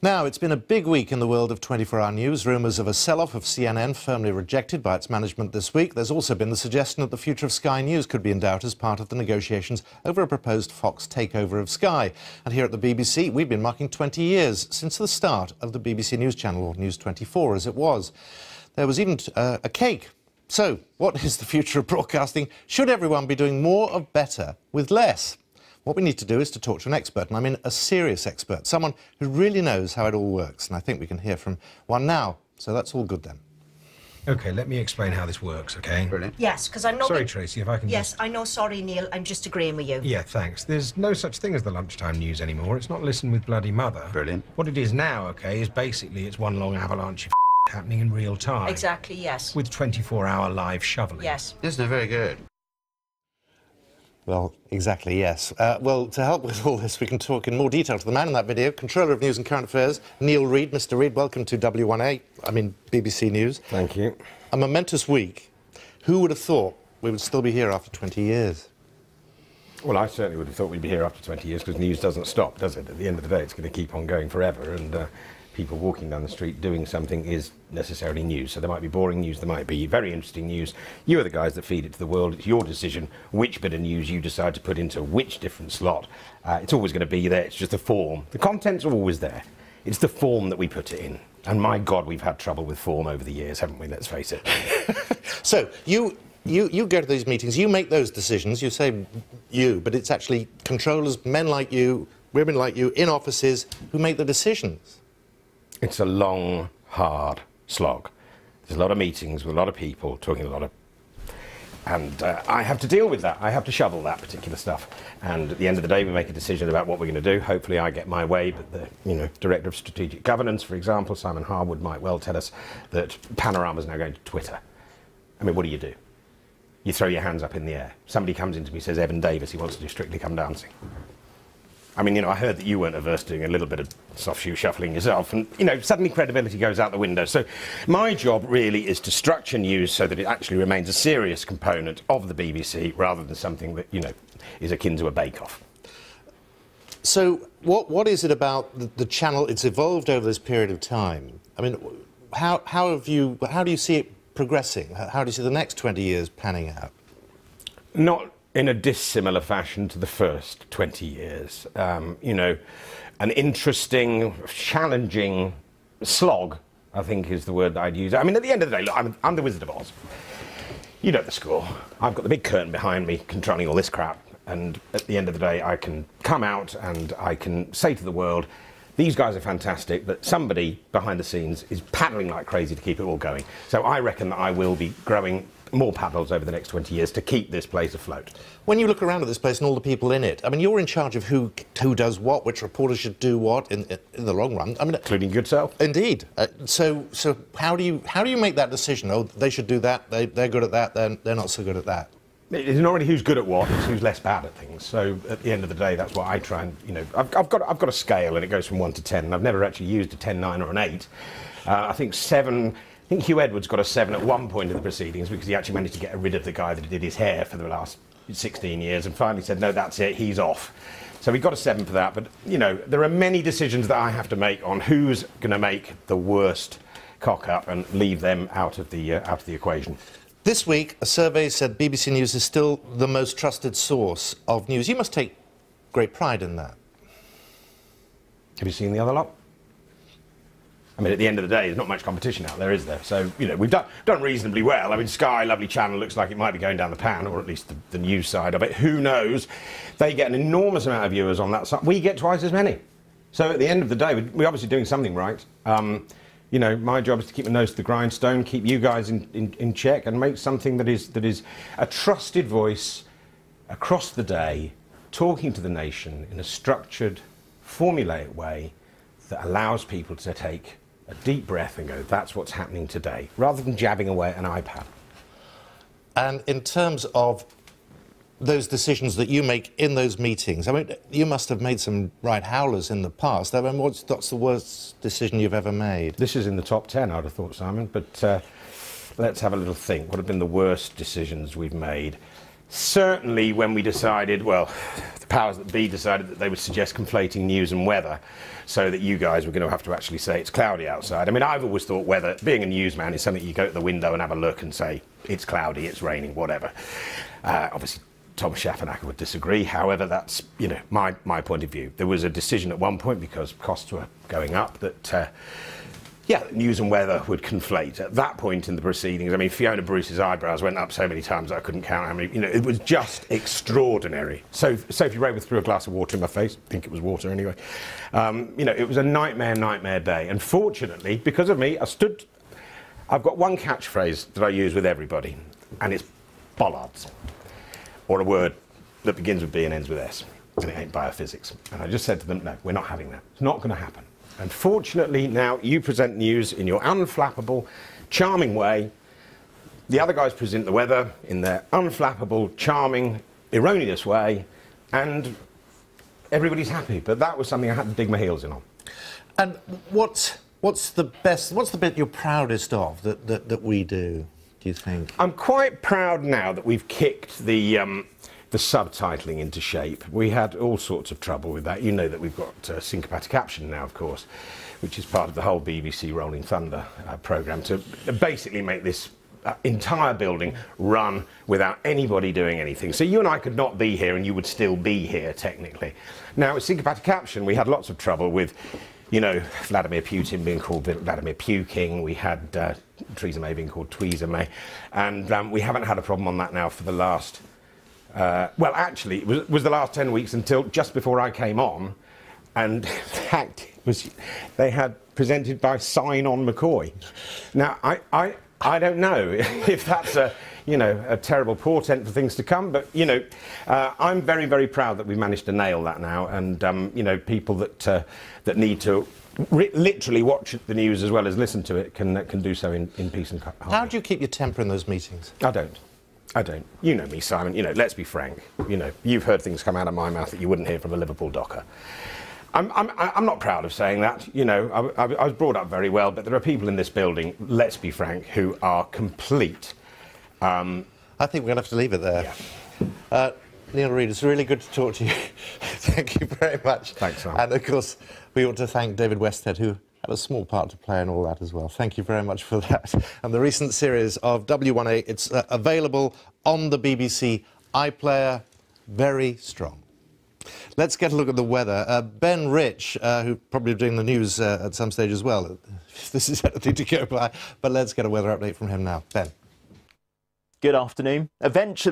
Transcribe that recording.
Now, it's been a big week in the world of 24-hour news. Rumours of a sell-off of CNN firmly rejected by its management this week. There's also been the suggestion that the future of Sky News could be in doubt as part of the negotiations over a proposed Fox takeover of Sky. And here at the BBC, we've been marking 20 years since the start of the BBC News Channel, or News 24 as it was. There was even a cake. So, what is the future of broadcasting? Should everyone be doing more of better with less? What we need to do is to talk to an expert, and I mean a serious expert, someone who really knows how it all works, and I think we can hear from one now. So that's all good then. OK, let me explain how this works, OK? Brilliant. Yes, because I'm not... Sorry, Tracy, if I can Yes, I know, sorry, Neil, I'm just agreeing with you. Yeah, thanks. There's no such thing as the lunchtime news anymore. It's not Listen with Bloody Mother. Brilliant. What it is now, OK, is basically it's one long avalanche of happening in real time. Exactly, yes. With 24-hour live shoveling. Yes. Isn't it very good? Well, exactly, yes. Well, to help with all this, we can talk in more detail to the man in that video, Controller of News and Current Affairs, Neil Reid. Mr. Reid, welcome to W1A, BBC News. Thank you. A momentous week. Who would have thought we would still be here after 20 years? Well, I certainly would have thought we'd be here after 20 years, because news doesn't stop, does it? At the end of the day, it's going to keep on going forever, and people walking down the street doing something is necessarily news. So there might be boring news, there might be very interesting news. You are the guys that feed it to the world. It's your decision which bit of news you decide to put into which different slot. It's always going to be there. It's just a form. The content's always there. It's the form that we put it in. And my God, we've had trouble with form over the years, haven't we? Let's face it. So, you go to these meetings, you make those decisions, you say you, but it's actually controllers, men like you, women like you, in offices, who make the decisions. It's a long, hard slog. There's a lot of meetings with a lot of people talking a lot of... And I have to deal with that. I have to shovel that particular stuff. And at the end of the day, we make a decision about what we're going to do. Hopefully I get my way, but the Director of Strategic Governance, for example, Simon Harwood, might well tell us that Panorama's now going to Twitter. I mean, what do? You throw your hands up in the air. Somebody comes in to me and says, Evan Davis, he wants to do Strictly Come Dancing. I mean, I heard that you weren't averse to doing a little bit of soft shoe shuffling yourself, and, suddenly credibility goes out the window. So my job really is to structure news so that it actually remains a serious component of the BBC rather than something that, is akin to a bake-off. So what is it about the channel? It's evolved over this period of time. I mean, how do you see it progressing? How do you see the next 20 years panning out? Not in a dissimilar fashion to the first 20 years. An interesting, challenging slog, I think is the word that I'd use. I mean, at the end of the day, look, I'm the Wizard of Oz. You know the score. I've got the big curtain behind me controlling all this crap, and at the end of the day, I can come out and I can say to the world, these guys are fantastic, but somebody behind the scenes is paddling like crazy to keep it all going. So I reckon that I will be growing more paddles over the next 20 years to keep this place afloat. When you look around at this place and all the people in it, I mean, you're in charge of who does what, which reporters should do what in the long run. I mean, including yourself. Indeed. So how do you make that decision? Oh, they should do that. They're good at that. They're not so good at that. It's not really who's good at what, it's who's less bad at things. So at the end of the day, that's what I try and, I've got a scale and it goes from 1 to 10. And I've never actually used a 10, 9 or an 8. I think 7... I think Hugh Edwards got a 7 at one point in the proceedings because he actually managed to get rid of the guy that did his hair for the last 16 years and finally said, no, that's it, he's off. So we got a 7 for that. But, there are many decisions that I have to make on who's going to make the worst cock-up and leave them out of the equation. This week, a survey said BBC News is still the most trusted source of news. You must take great pride in that. Have you seen the other lot? I mean, at the end of the day, there's not much competition out there, is there? So, we've done reasonably well. I mean, Sky, lovely channel, looks like it might be going down the pan, or at least the news side of it. Who knows? They get an enormous amount of viewers on that side. We get twice as many. So at the end of the day, we're obviously doing something right. My job is to keep my nose to the grindstone, keep you guys in check, and make something that is a trusted voice across the day, talking to the nation in a structured, formulaic way that allows people to take a deep breath and go, that's what's happening today, rather than jabbing away at an iPad. And in terms of those decisions that you make in those meetings, I mean, you must have made some right howlers in the past. I mean, what's the worst decision you've ever made? This is in the top 10, I'd have thought, Simon, but let's have a little think. What have been the worst decisions we've made? certainly when we decided, well, the powers that be decided that they would suggest conflating news and weather so that you guys were going to have to actually say it's cloudy outside. I mean, I've always thought weather, being a newsman, is something you go to the window and have a look and say, it's cloudy, it's raining, whatever. Obviously, Tom Schaffenacker would disagree. However, that's, you know, my point of view. There was a decision at one point, because costs were going up, that yeah, news and weather would conflate. At that point in the proceedings, I mean, Fiona Bruce's eyebrows went up so many times I couldn't count how many. You know, it was just extraordinary. So Sophie Raworth threw a glass of water in my face. I think it was water anyway. You know, it was a nightmare day. And fortunately, because of me, I've got one catchphrase that I use with everybody, and it's bollards, or a word that begins with B and ends with S, and it ain't biophysics. And I just said to them, no, we're not having that. It's not going to happen. And fortunately, now you present news in your unflappable, charming way. The other guys present the weather in their unflappable, charming, erroneous way, and everybody's happy. But that was something I had to dig my heels in on. And what's the bit you're proudest of that we do you think? I'm quite proud now that we've kicked the subtitling into shape. We had all sorts of trouble with that. You know that we've got syncopated caption now, of course, which is part of the whole BBC Rolling Thunder programme, to basically make this entire building run without anybody doing anything. So you and I could not be here and you would still be here, technically. Now, with syncopated caption, we had lots of trouble with, you know, Vladimir Putin being called Vladimir Puking. We had Theresa May being called Tweezer May. And we haven't had a problem on that now for the last... well, actually, it was the last 10 weeks until just before I came on, and in fact, they had presented by Sign-On McCoy. Now, I don't know if that's a terrible portent for things to come, but, you know, I'm very, very proud that we managed to nail that now, and, you know, people that need to literally watch the news as well as listen to it can do so in peace and harmony. How do you keep your temper in those meetings? I don't. You know me, Simon. You know, let's be frank. You know, you've heard things come out of my mouth that you wouldn't hear from a Liverpool docker. I'm not proud of saying that. You know, I was brought up very well, but there are people in this building, let's be frank, who are complete. I think we're going to have to leave it there. Yeah. Neil Reid, it's really good to talk to you. Thank you very much. Thanks, Simon. And of course, we ought to thank David Westhead, who had a small part to play in all that as well. Thank you very much for that. And the recent series of W1A, it's available on the BBC iPlayer. Very strong. Let's get a look at the weather. Ben Rich, who probably doing the news at some stage as well. This is anything to go by. But let's get a weather update from him now. Ben. Good afternoon. Eventually